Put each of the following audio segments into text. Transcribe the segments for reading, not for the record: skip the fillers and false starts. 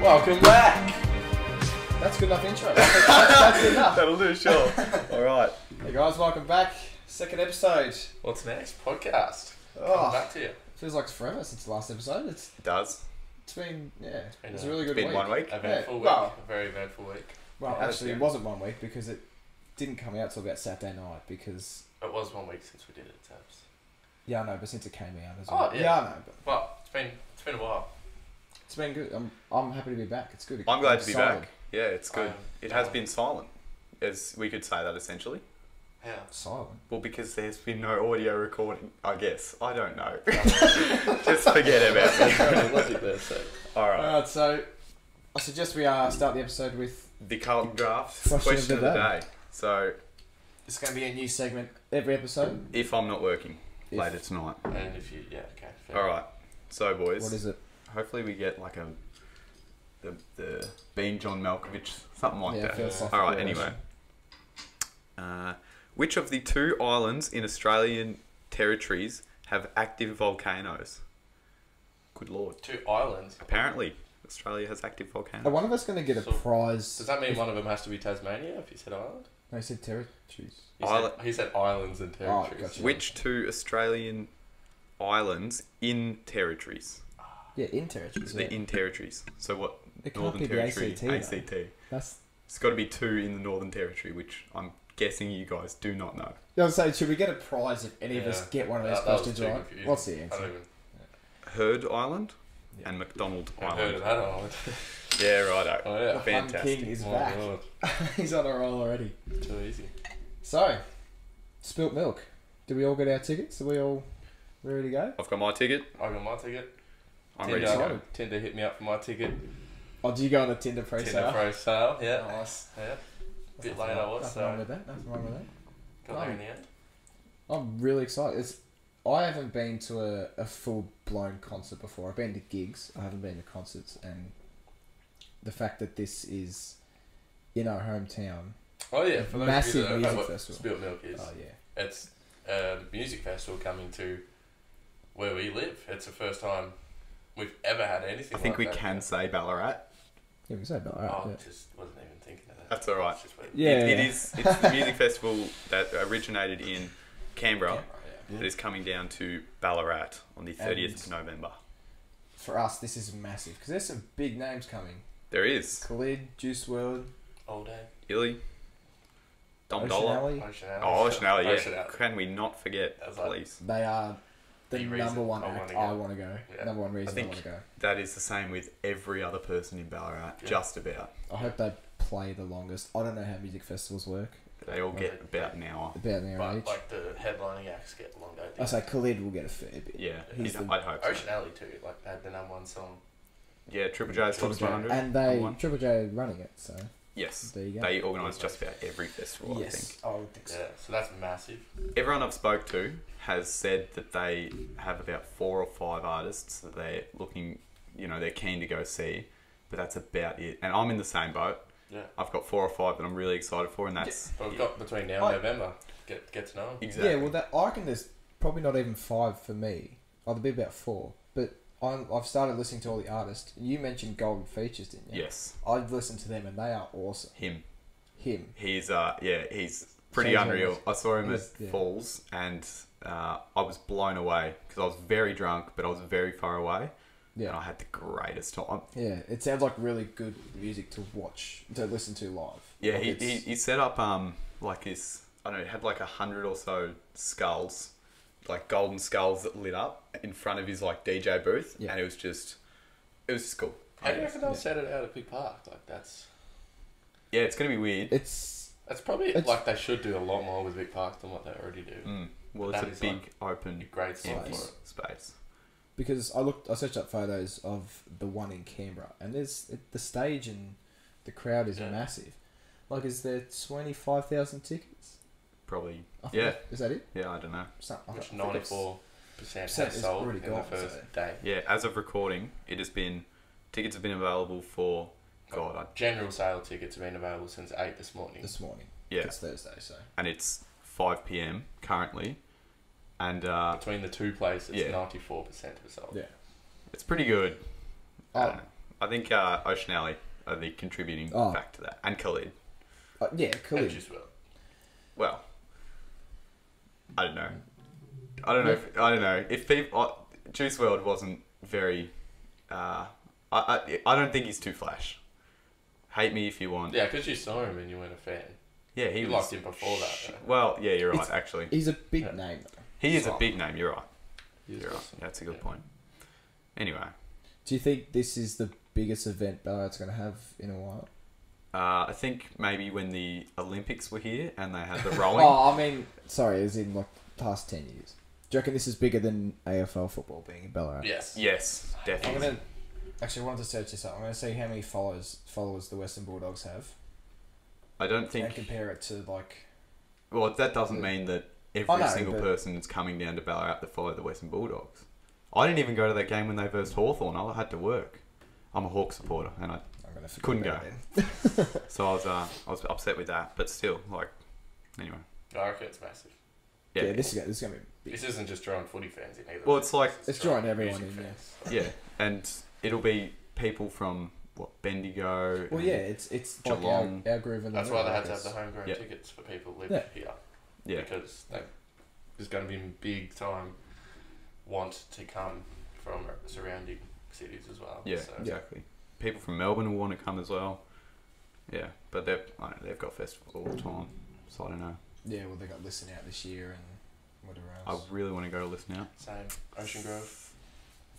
Welcome back. That's good enough intro. That's good enough. That'll do, sure. Alright. Hey guys, welcome back. Second episode. What's next? Podcast. Oh, Coming back to you. feels like it's forever since the last episode. It does. It's been it's been a really good Been week. 1 week. Eventful week. Well- A very eventful week. Well, Yeah, actually, yeah. it wasn't 1 week because it didn't come out till about Saturday night because It was 1 week since we did it, Tabs. I know, but since it came out as Oh, well. yeah. I know, but Well, it's been a while. it's been good. I'm happy to be back. It's good. I'm glad to be excited. back. Yeah, it's good. I am. It has been silent, as we could say that essentially. Yeah. Silent. Well, because there's been no audio recording, I guess. I don't know. Just forget about it. Logic there, so. Alright. Alright, so I suggest we start the episode with The Carlton Draft Question of the day. So, it's going to be a new segment every episode. if I'm not working If- later tonight. And if you, yeah, okay. fair. Alright. So, boys. What is it? Hopefully we get like the Bean John Malkovich, something like Yeah, that. philosophical Alright, anyway. Which of the 2 islands in Australian territories have active volcanoes? Good lord. 2 islands. Apparently, Australia has active Are volcanoes. one of us going to get a So, prize? Does that mean one of them has to be Tasmania if you said island? No, he said territories. He said islands and territories. gotcha. Which 2 Australian islands in territories? Yeah, in territories. They're Yeah. in territories. So what? It can't Northern be the Territory. ACT, though. ACT. That's. It's got to be 2 in the Northern Territory, which I'm guessing you guys do not know. I was saying, should we get a prize if any of us Yeah. get one of those That was questions too right? confusing. What's the I don't answer? even. Heard Island Yeah. and McDonald I've heard Island. of that island. Yeah, righto. Oh The yeah. Fun Fantastic. King is Oh, back. Lord. He's on a roll already. Too easy. So, Spilt Milk. Did we all get our tickets? Are we all ready to go? I've got my ticket. I got my ticket. I'm ready to go. Tinder hit me up for my ticket. Oh, do you go on the Tinder Tinder pre-sale? pro sale. Yeah. Nice. Yeah. Bit Nothing late I wrong- was, Nothing wrong so with that. Nothing wrong with that. got there in the end. I'm really excited. I haven't been to a full-blown concert before. I've been to gigs. I haven't been to concerts. And the fact that this is in our hometown. Oh yeah, for those Massive of you that don't know music what festival. Spilt Milk is, Oh, yeah. it's a music festival coming to where we live. It's the first time we've ever had anything. I think like we that. can say Ballarat. Yeah, we said Ballarat. Oh, Yeah. just wasn't even thinking of that. That's all right. It's just weird. Yeah. It is. It's the music festival that originated in Canberra. Camera, yeah. That is coming down to Ballarat on the 30th of November. For us, this is massive because there's some big names coming. There is Khalid, Juice WRLD, All day. Illy, Dom Ocean Dollar. Alley. Ocean Alley. Oh, Ocean Alley, Ocean yeah. Alley. Can we not forget, That's like- please? They are the The number reason one I act wanna go. I want to go. Yeah. Number one reason I, think- want to go. That is the same with every other person in Ballarat, Yeah. just about. I hope they play the longest. I don't know how music festivals work. They all get about an hour. About an hour But each. like the headlining acts get long, don't they? I say Khalid will get a fair bit. Yeah, He's the- I'd hope so. Ocean Alley too. Like they had the number one song. Yeah, Triple J's Triple Top J. 100. And number they one. Triple J running it, so Yes, there you go. they organise just about every festival, I think. Yes, I would think so. Yeah, so that's massive. Everyone I've spoke to has said that they have about 4 or 5 artists that they're looking, they're keen to go see, but that's about it. And I'm in the same boat. Yeah. I've got 4 or 5 that I'm really excited for, and that's But we've got between now and November. Get to know them. exactly. Yeah, well, I reckon there's probably not even 5 for me. Oh, there'll be about 4. But I've started listening to all the artists. You mentioned Golden Features, didn't you? Yes, I've listened to them and they are awesome. him. He's He's pretty Sounds unreal. like- I saw him at yeah. Falls, and I was blown away because I was very drunk, but I was very far away, and I had the greatest time. Yeah, it sounds like really good music to listen to live. Yeah, Like he set up like this. I don't know. It had like 100 or so skulls, like golden skulls that lit up in front of his like DJ booth, Yeah. and it was just cool. How do you reckon they'll set it out at Big Park? Like that's Yeah, it's gonna be weird. It's probably like they should do a lot more with Big Park than what they already do. Well, That it's is a big like open a great spot empty for it. space. because I searched up photos of the one in Canberra, and the stage and the crowd is Yeah. massive. Like, is there 25,000 tickets? Probably. I think Yeah. Is that it? Yeah, I don't know. Which I think it's- 94% Percent has is sold already in the gone, first so- day. Yeah, as of recording, tickets have been available for General sale tickets have been available since 8 this morning. this morning. yeah, It's Thursday, so and it's 5 p.m. currently, and Between the two places, Yeah. 94% have sold. yeah. it's pretty good. I Oh, don't know. I think Ocean Alley are the contributing factor to that, and Khalid. Yeah, Khalid. Well, I don't know. I don't know if people. Juice WRLD wasn't very. I don't think he's too flash. Hate me if you want. Yeah, because you saw him and you weren't a fan. Yeah, you liked him before that. Though. Well, yeah, you're right. Actually, he's a big name. He is a big name. You're right. You're right. That's a good point. Anyway, do you think this is the biggest event Ballarat's going to have in a while? I think maybe when the Olympics were here and they had the rowing. Oh, I mean, sorry, as in like past 10 years. Do you reckon this is bigger than AFL football being in Ballarat? Yes, definitely. I wanted to search this up. I'm going to see how many followers the Western Bulldogs have. I don't think... And compare it to like... Well, that doesn't mean that every single person is coming down to Ballarat to follow the Western Bulldogs. I didn't even go to that game when they versed Hawthorn. I had to work. I'm a Hawk supporter and I couldn't go. So I was upset with that. But still, like, anyway. I reckon it's massive. Yeah, this is going to be big. This isn't just drawing footy fans in either. Well, it's like... It's drawing everyone in, yeah. And it'll be people from, Bendigo... Well, yeah, it's Geelong. Like our groove and that's why they had to have the homegrown tickets for people who live here. Yeah. Because there's going to be big time want to come from surrounding cities as well. Yeah, so. Exactly. People from Melbourne will want to come as well. Yeah, but they've got festivals all the time, so I don't know. Yeah, well, they got Listen Out this year and whatever else. I really want to go to Listen Out. Same. Ocean Grove.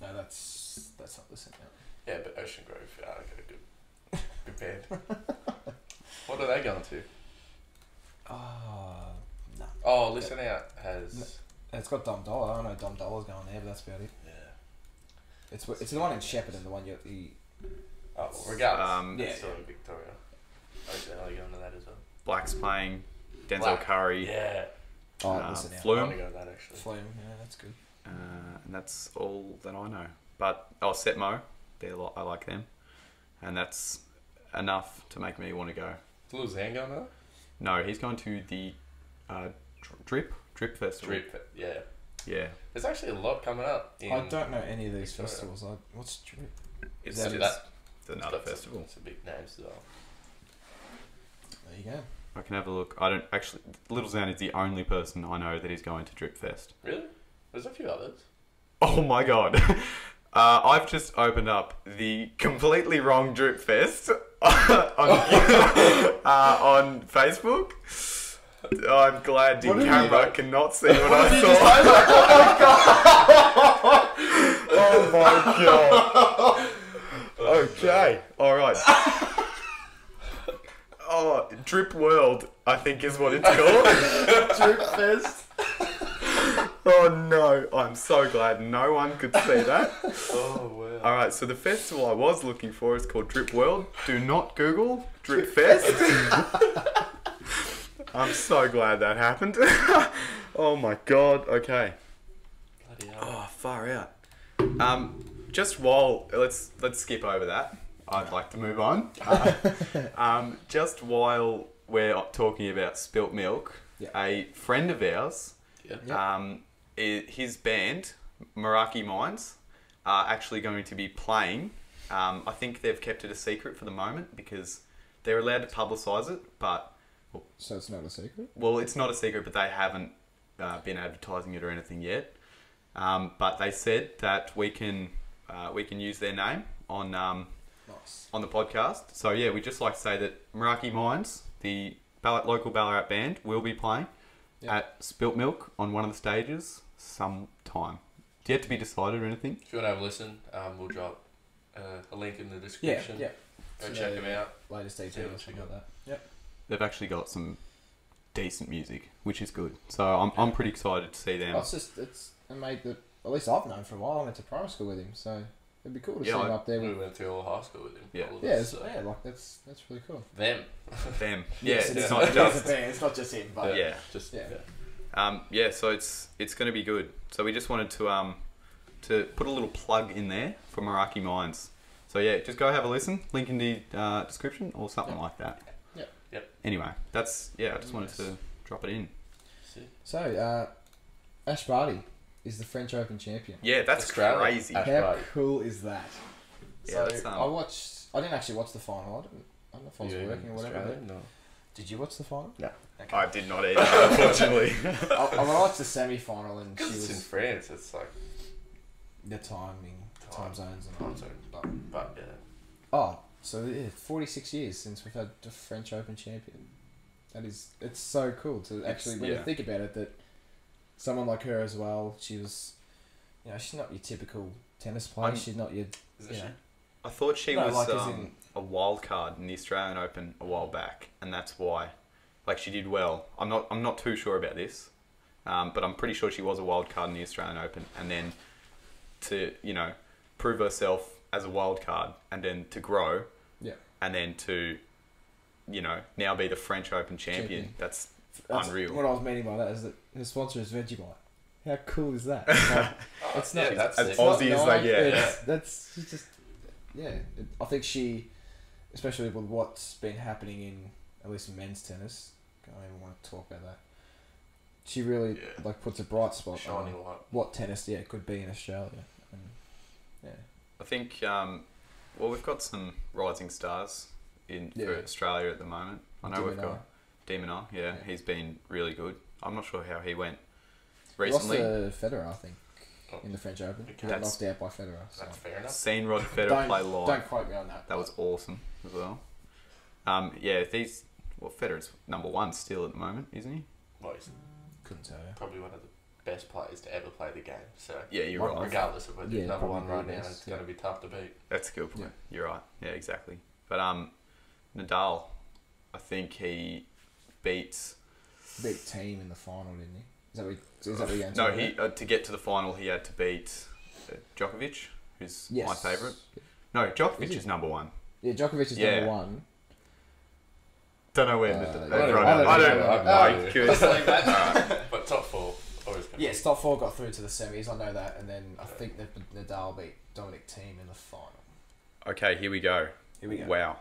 No, that's not Listen Out. Yeah, but Ocean Grove, they got a good band. What are they going to? No. Oh, Listen Out has... No, it's got Dom Dollar. I don't know Dom Dollar's going there, but that's about it. Yeah. It's the one in Shepparton, the one you... Oh, well, regardless. Yeah. Still in Victoria. Ocean Alley going to that as well. Black's playing. Denzel Curry. Yeah. Listen Out. Flume. I want to go to that actually. Flume, yeah, that's good. And that's all that I know. But, Setmo. I like them. And that's enough to make me want to go. Is Lil Zan going there? No, he's going to the Drip Festival. Yeah. Yeah. There's actually a lot coming up. I don't know any of these festivals. What's Drip? It's another festival. It's a big name as well. There you go. I can have a look. I don't actually. Little Zan is the only person I know that is going to Drip Fest. Really? There's a few others. Oh my god. I've just opened up the completely wrong Drip Fest on Facebook. I'm glad the camera cannot see what I saw. Oh my god. Okay. Alright. Oh, Drip World, I think is what it's called. Drip Fest. Oh no, I'm so glad no one could see that. Oh wow. Alright, so the festival I was looking for is called Drip World. Do not Google Drip Fest. I'm so glad that happened. Oh my god, okay. Bloody hell. Oh, far out. Just while, let's skip over that. I'd like to move on. Just while we're talking about Spilt Milk, a friend of ours, his band, Meraki Minds, are actually going to be playing. I think they've kept it a secret for the moment because they're allowed to publicise it, but... So it's not a secret? Well, it's not a secret, but they haven't been advertising it or anything yet. But they said that we can use their name on the podcast. So yeah, we just like to say that Meraki Minds, the local Ballarat band, will be playing at Spilt Milk on one of the stages sometime. Yet to be decided or anything. If you want to have a listen, we'll drop a link in the description. Yeah. Go check them out. Latest details or something like that. Yep. They've actually got some decent music, which is good. So I'm pretty excited to see them. Oh, it's a mate that at least I've known for a while. I went to primary school with him, so it'd be cool to see him up there. We went to all high school with him. Yeah. Like that's really cool. Them. Yeah, yes, it's not just it's not just him, but so it's going to be good. So we just wanted to put a little plug in there for Meraki Minds. So yeah, just go have a listen. Link in the description or something like that. Yep. Anyway, I just wanted to drop it in. So, Barty is the French Open champion. Yeah, that's Australia. crazy. How cool is that? Yeah, I didn't actually watch the final. I don't know if I was working or whatever. No. Did you watch the final? No. Okay. I did not either, unfortunately. I watched the semi-final and she It's in was France. It's like the time zones and time zone. But yeah. Oh, so yeah, 46 years since we've had the French Open champion. It's so cool to actually, when you think about it, that someone like her as well, she was, she's not your typical tennis player. She's not your, I thought she was like a wild card in the Australian Open a while back, and that's why, like, she did well. I'm not too sure about this, but I'm pretty sure she was a wild card in the Australian Open, and then to prove herself as a wild card, and then to grow, and then to now be the French Open champion. That's unreal. What I was meaning by that is that her sponsor is Vegemite. How cool is that? Like, it's not as Aussie as they get. That's just I think she, especially with what's been happening in at least men's tennis, I don't even want to talk about that. She really puts a bright spot shining on light. what tennis could be in Australia. And, I think we've got some rising stars for Australia at the moment. I know we've got Demonar. Yeah, he's been really good. I'm not sure how he went recently. He lost to Federer, I think, in the French Open. He got knocked out by Federer. So. That's fair enough. Seen Rod Federer play live. Don't quote me on that. That was awesome as well. Federer's number one still at the moment, isn't he? Well, he's couldn't tell you. probably one of the best players to ever play the game. So yeah, you're right. Regardless of whether he's number one right now, it's going to be tough to beat. That's a good point. Yeah. You're right. Yeah, exactly. But Nadal, I think he beat Team in the final, didn't he? Is that what you No, he to get to the final he had to beat Djokovic, who's my favourite. No, Djokovic is number one. Yeah, Djokovic is number one. Don't know where. I don't. But top four always. Yes, top four got through to the semis. I know that, and then I think that Nadal beat Dominic Thiem in the final. Okay, here we go. Wow,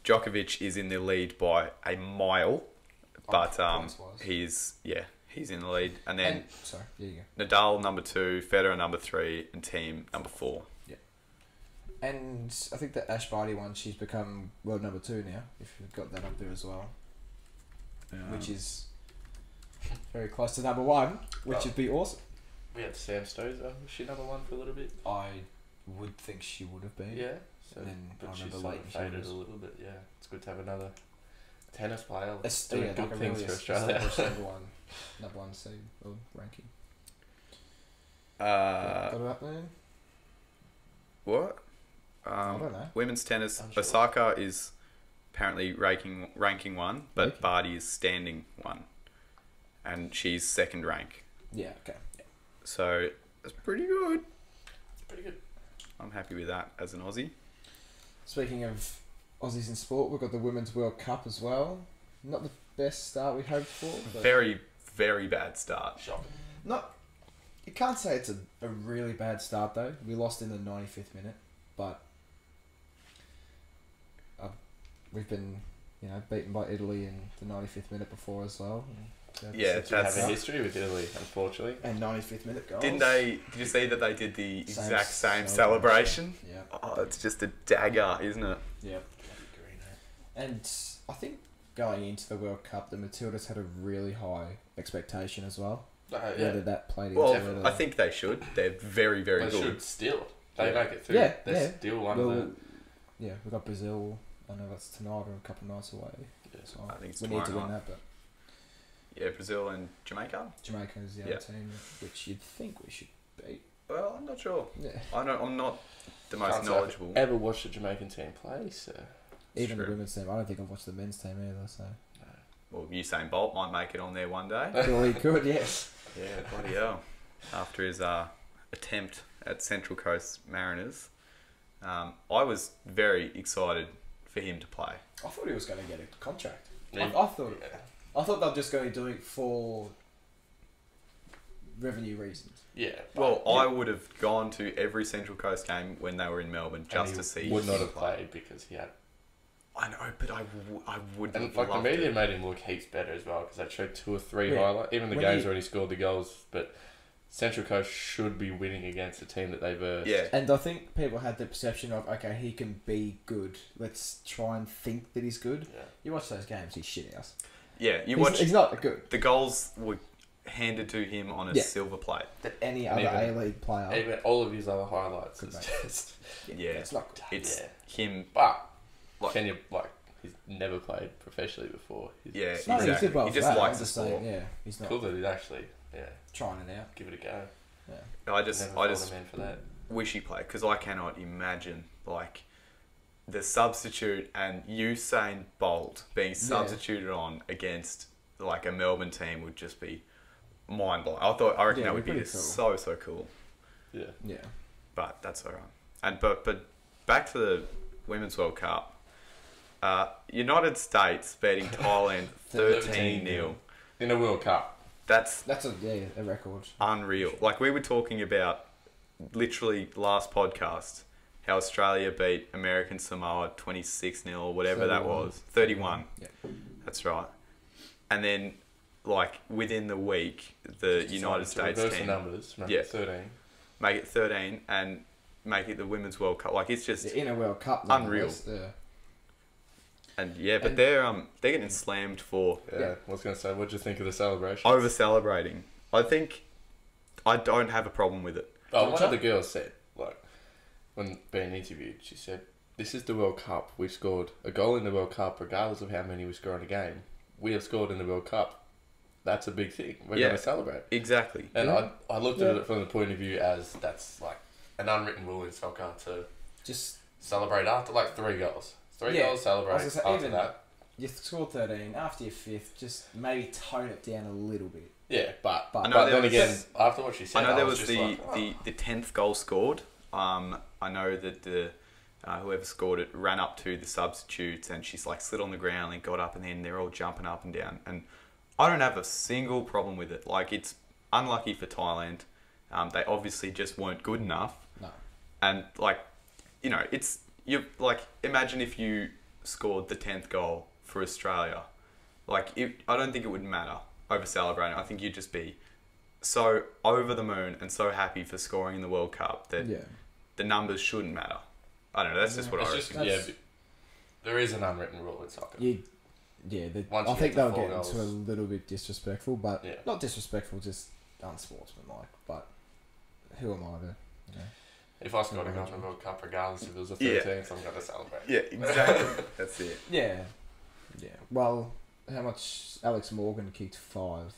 Djokovic is in the lead by a mile, but he's in the lead, and then sorry, there you go. Nadal number 2, Federer number 3, and Thiem number 4. Yeah, and I think the Ash Barty one, she's become world number 2 now. If you've got that up there as well, which is very close to number 1, which would be awesome. We had Sam Stosur. Was she number 1 for a little bit? I would think she would have been. Yeah. So, but she's sort of faded a little bit. Yeah, it's good to have another tennis player doing good things for Australia. number one seed or ranking. Got it up there? What? I don't know. Women's tennis. Osaka is apparently ranking 1, but Barty is standing 1, and she's second rank. Yeah. Okay. Yeah. So that's pretty good. Pretty good. I'm happy with that as an Aussie. Speaking of Aussies in sport, we've got the Women's World Cup as well. Not the best start we hoped for. But very, very bad start. Shocking. You can't say it's a really bad start though. We lost in the 95th minute, but we've been beaten by Italy in the 95th minute before as well. That's have a history with Italy, unfortunately. And 95th minute goals. Did you see that they did the exact same celebration? Yeah. Oh, it's just a dagger, isn't it? Yeah. And I think going into the World Cup, the Matildas had a really high expectation as well. Whether that played into it. I think they should. They're very, very good. They should still. They make it through. Yeah, They're still one of the... Yeah, we've got Brazil. I know that's tonight or a couple of nights away. Yeah, so I think it's we need to win that, but... Yeah, Brazil and Jamaica. Jamaica is the other team, which you'd think we should beat. Well, I'm not sure. Yeah. I'm not the most knowledgeable. Ever watched a Jamaican team play? So even the women's team. I don't think I've watched the men's team either. So. No. Well, Usain Bolt might make it on there one day. Well, he could, yes. Yeah, bloody hell. After his attempt at Central Coast Mariners, I was very excited for him to play. I thought he was going to get a contract. Yeah. I thought they were just going to do it for revenue reasons. Yeah. Well, I would have gone to every Central Coast game when they were in Melbourne just to see. Would not have played because he had. I know, but I would. And like the media made him look heaps better as well because they showed 2 or 3 highlights. Even the games where he scored the goals, but Central Coast should be winning against a team that they versed. Yeah. And I think people had the perception of, okay, he can be good. Let's try and think that he's good. Yeah. You watch those games, he's shit house. Yeah, He's not good. The goals were handed to him on a silver plate. That any other A-League player. Even all of his other highlights is just... Yeah. It's not good. It's him... But, like, can you, like... He's never played professionally before. Yeah, No, exactly. he did well He for just that. likes I'm the just sport. saying, yeah, he's not Cool that he's actually, trying it out. give it a go. Yeah. I just Never thought him in for that. wish he played, because I cannot imagine, like, the substitute and Usain Bolt being substituted on against, like, a Melbourne team would just be mind-blowing. I reckon that would be so cool. Yeah. Yeah. But that's alright. And but back to the Women's World Cup. United States beating Thailand 13-0 in a World Cup. That's a record. Unreal. Like, we were talking about literally last podcast how Australia beat American Samoa 26-0 or whatever 31. that was. 31. Yeah. That's right. And then, like, within the week, the United States reverse team the numbers, make it 13. make it 13 and make it the Women's World Cup. Like, it's just in a World Cup. unreal. And but they're getting slammed for I was going to say, what do you think of the celebration? over celebrating. I think I don't have a problem with it. Oh, one of the girls said, like, when being interviewed, she said, "This is the World Cup. We scored a goal in the World Cup, regardless of how many we score in a game. We have scored in the World Cup. That's a big thing. We're going to celebrate." Exactly. And I looked at it from the point of view as that's like an unwritten rule in soccer to just celebrate after like 3 goals. 3 goals, celebrate say, after that. You scored 13, after your 5th, just maybe tone it down a little bit. Yeah, but then again, after what she said, I know there was just the, like, oh. the 10th goal scored. I know that the whoever scored it ran up to the substitutes and she's like slid on the ground and got up, and then they're all jumping up and down. And I don't have a single problem with it. Like, it's unlucky for Thailand. They obviously just weren't good enough. No. And, like, you like, imagine if you scored the 10th goal for Australia. Like, I don't think it would matter over celebrating. I think you'd just be so over the moon and so happy for scoring in the World Cup that the numbers shouldn't matter. I don't know. That's just what I reckon. There is an unwritten rule in soccer. I think they'll get into a little bit disrespectful, but not disrespectful, just unsportsmanlike. But who am I to, If I scored a goal in the World Cup, regardless if it was a 13th, I'm going to celebrate. Yeah, exactly. That's it. Yeah. Well, how much Alex Morgan kicked 5?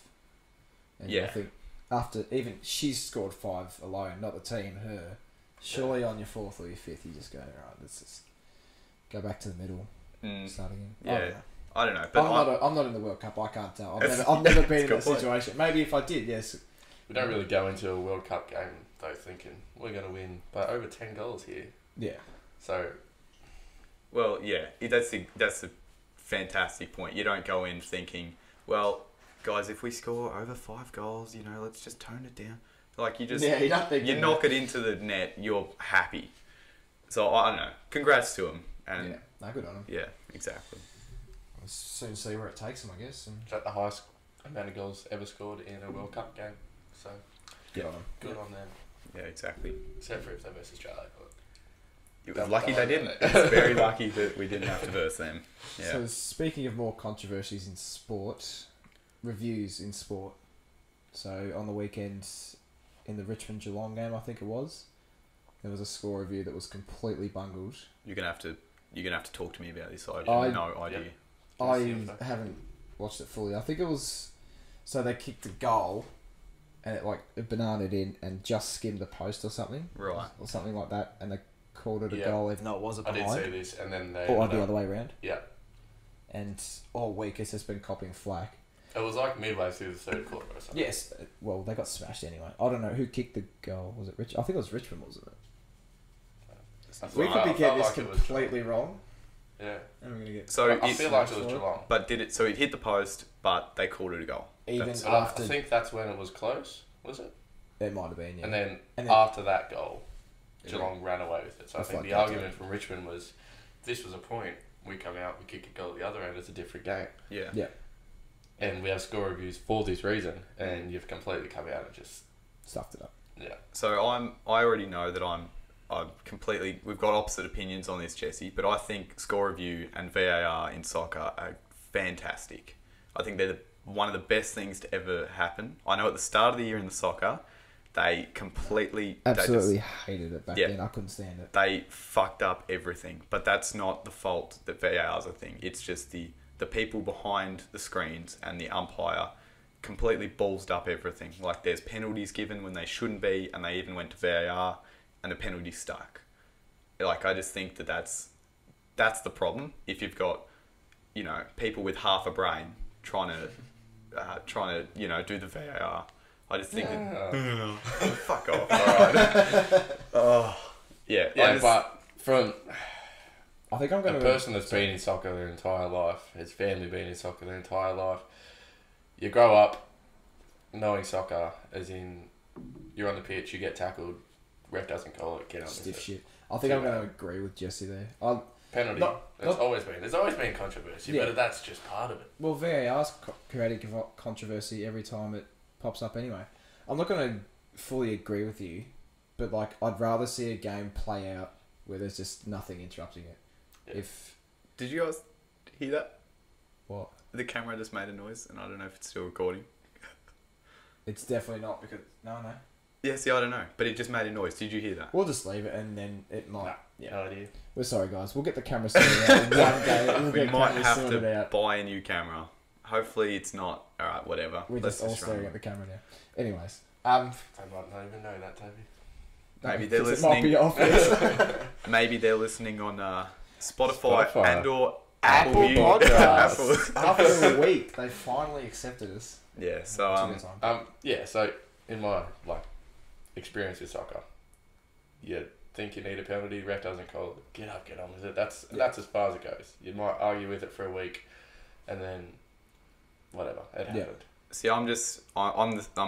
And I think after even she's scored 5 alone, not the team, her. Surely on your 4th or your 5th, you just go, right, let's just go back to the middle, start again. Yeah. I don't know. But I'm not in the World Cup. I can't tell. I've never been in that situation. Maybe if I did, yes. We don't really go into a World Cup game though thinking we're going to win by over 10 goals here. Yeah. So. Well, yeah, that's a fantastic point. You don't go in thinking, well, guys, if we score over 5 goals, let's just tone it down. Like, you just you knock it into the net, you're happy. So I don't know. Congrats to him. And good on him. Yeah, exactly. We'll soon see where it takes him, I guess. And is that the highest amount of goals ever scored in a World Cup game? So good on him. Good on them. Yeah, exactly. Except for if they versus Australia. It was lucky they didn't. It's very lucky that we didn't have to verse them. Yeah. So speaking of more controversies in sport, reviews in sport. So on the weekend, in the Richmond Geelong game, I think it was, there was a score review that was completely bungled. You're gonna have to talk to me about this. I have no idea. I haven't watched it fully. I think it was, so they kicked a goal, and it bananaed in and just skimmed the post or something, right, or something like that, and they called it a goal even though it wasn't behind. I did see this, and then they or the other way around. Yeah. And all week it's just been copying flack. It was like midway through the 3rd quarter or something. Yes. Well, they got smashed anyway. I don't know who kicked the goal. Was it Rich? I think it was Richmond, wasn't it? We could be getting this completely wrong. Yeah. And we're gonna get. So I feel like it was Geelong. But did it? So it hit the post, but they called it a goal. Even after. I think that's when it was close. Was it? It might have been. Yeah. And then after that goal, Geelong ran away with it. So I think the argument from Richmond was, this was a point. We come out, we kick a goal at the other end. It's a different game. Yeah. Yeah. And we have score reviews for this reason, and you've completely come out and just stuffed it up. Yeah. So I already know that I'm completely. We've got opposite opinions on this, Jesse. But I think score review and VAR in soccer are fantastic. I think they're one of the best things to ever happen. I know at the start of the year in the soccer, they completely Absolutely hated it back then. I couldn't stand it. They fucked up everything. But that's not the fault that VAR's a thing. It's just the people behind the screens and the umpire completely ballsed up everything. Like there's penalties given when they shouldn't be, and they even went to VAR and the penalty stuck. Like I just think that's the problem. If you've got, you know, people with half a brain trying to you know, do the VAR. I just think that, fuck off. Alright. Oh yeah. Yeah, but from I think I'm going a person that's been in soccer their entire life, his family been in soccer their entire life, you grow up knowing soccer, as in you're on the pitch, you get tackled, ref doesn't call it, get on stiff shit. I think I'm going to agree with Jesse there. Penalty. There's always been controversy, but that's just part of it. Well, VAR's creating controversy every time it pops up anyway. I'm not going to fully agree with you, but like I'd rather see a game play out where there's just nothing interrupting it. Yeah. Did you guys hear that? What? The camera just made a noise, and I don't know if it's still recording. It's definitely not because no. Yeah, see, I don't know, but it just made a noise. Did you hear that? We'll just leave it, and then it might. Nah, yeah, no idea. We're sorry, guys. We'll get the camera sorted out in one day. We might have to buy a new camera. Hopefully, it's not. All right, whatever. We're just all staring at the camera now. Anyways, they might not even know that, Toby. Maybe they're listening. It might be obvious. Maybe they're listening on Spotify and/or Apple Podcasts. After a week, they finally accepted us. Yeah. So So in my experience with soccer, you think you need a penalty, ref doesn't call it, get on with it. That's as far as it goes. You might argue with it for a week, and then whatever, it happened. See, I'm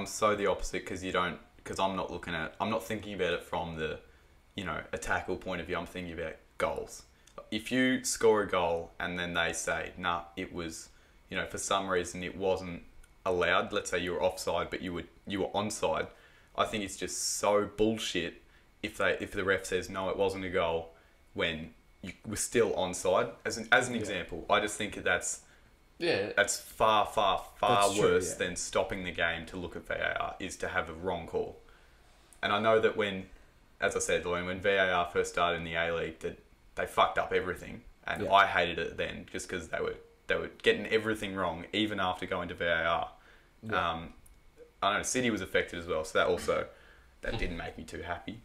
so the opposite because I'm not thinking about it from the, you know, a tackle point of view. I'm thinking about goals. If you score a goal and then they say, nah, it was, you know, for some reason it wasn't allowed. Let's say you were offside, but you were onside. I think it's just so bullshit if the ref says no, it wasn't a goal when you were still onside. As an example, I just think that's far that's worse than stopping the game to look at VAR is to have a wrong call. And I know that when, as I said, when VAR first started in the A-League, that they fucked up everything, and I hated it then just because they were getting everything wrong even after going to VAR. I don't know, City was affected as well, so that didn't make me too happy.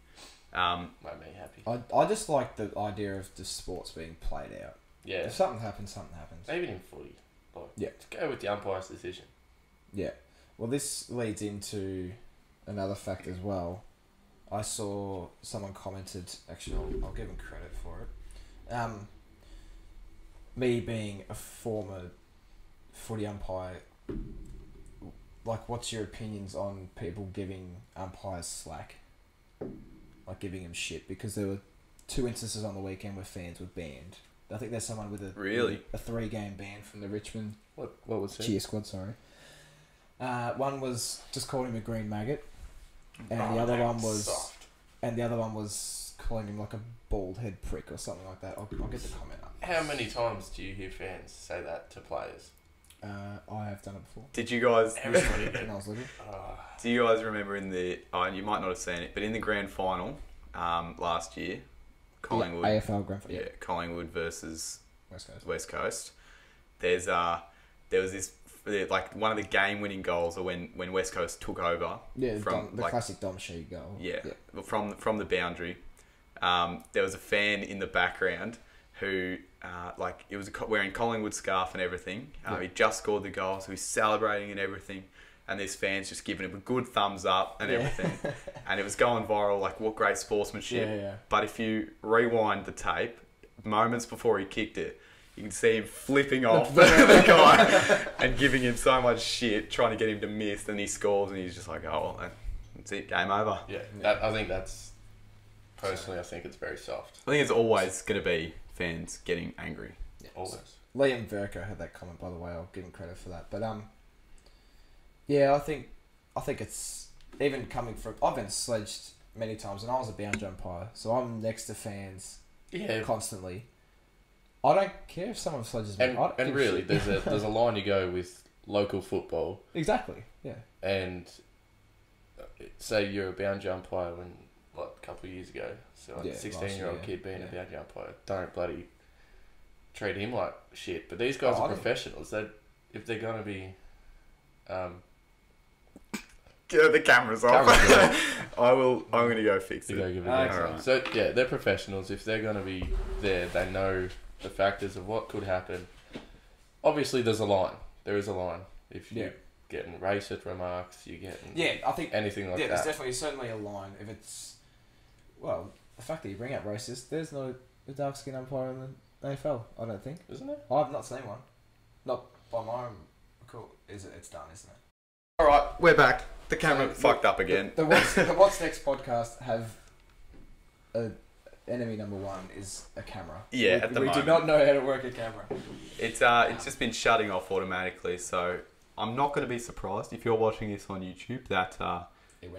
Made me happy. I just like the idea of the sports being played out. Yeah. If something happens, something happens. Even in footy. Just go with the umpire's decision. Yeah. Well, this leads into another fact as well. I saw someone commented, actually I'll give them credit for it. Me being a former footy umpire, like, what's your opinions on people giving umpires slack? Like, giving them shit? Because there were 2 instances on the weekend where fans were banned. I think there's someone with a 3-game ban from the Richmond what was it? cheer squad, sorry. One was just called him a green maggot, and the other one was calling him like a bald head prick or something like that. I'll get the comment up. How many times do you hear fans say that to players? I have done it before. Did you guys? When I was little. Do you guys remember you might not have seen it, but in the grand final last year, Collingwood, AFL grand final. Yeah, Collingwood versus West Coast. There was this like one of the game-winning goals, or when West Coast took over. Yeah, the classic Dom Sheed goal. Yeah, from the boundary. There was a fan in the background who, it was wearing Collingwood scarf and everything. He just scored the goal, so he's celebrating and everything. And these fans just giving him a good thumbs up and everything. And it was going viral, like, what great sportsmanship. Yeah. But if you rewind the tape, moments before he kicked it, you can see him flipping off the guy and giving him so much shit, trying to get him to miss. And he scores, and he's just like, oh, well, that's it, game over. Yeah, I think that's... Personally, I think it's very soft. I think it's always going to be fans getting angry. Yeah, always. Liam Verco had that comment, by the way. I'll give him credit for that. But yeah, I think it's even coming from, I've been sledged many times, and I was a boundary umpire, so I'm next to fans constantly. I don't care if someone sledges me. And really, there's a line you go with local football. Exactly. Yeah. And say you're a boundary umpire when a couple of years ago, so like a 16-year-old kid being a boundary umpire, don't bloody treat him like shit. But these guys are professionals. If they're gonna be, get the cameras off. I'm gonna go fix it. Right. So yeah, they're professionals. If they're gonna be there, they know the factors of what could happen. Obviously, there's a line. There is a line. If you're getting racist remarks, you're getting I think anything like that. Yeah, there's certainly a line. If it's the fact that you bring up racist, there's no dark skin umpire in the AFL. I don't think, isn't it? I've not seen one. Not by my own. Cool. It's done, isn't it? All right, we're back. The camera fucked up again. The What's Next podcast have enemy number one is a camera. Yeah, at the moment. We do not know how to work a camera. It's just been shutting off automatically, so I'm not going to be surprised if you're watching this on YouTube that it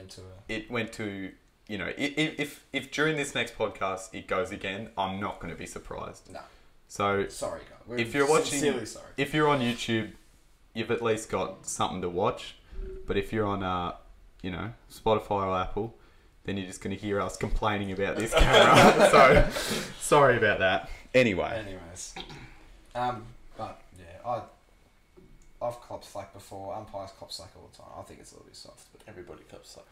went to if during this next podcast it goes again, I'm not going to be surprised. No. So sorry, guys. If you're watching, sincerely sorry. If you're on YouTube, you've at least got something to watch. But if you're on Spotify or Apple, then you're just going to hear us complaining about this camera. So, sorry about that. Anyways. But, yeah, I've copped slack before. Umpires cop slack all the time. I think it's a little bit soft. But everybody cops slack.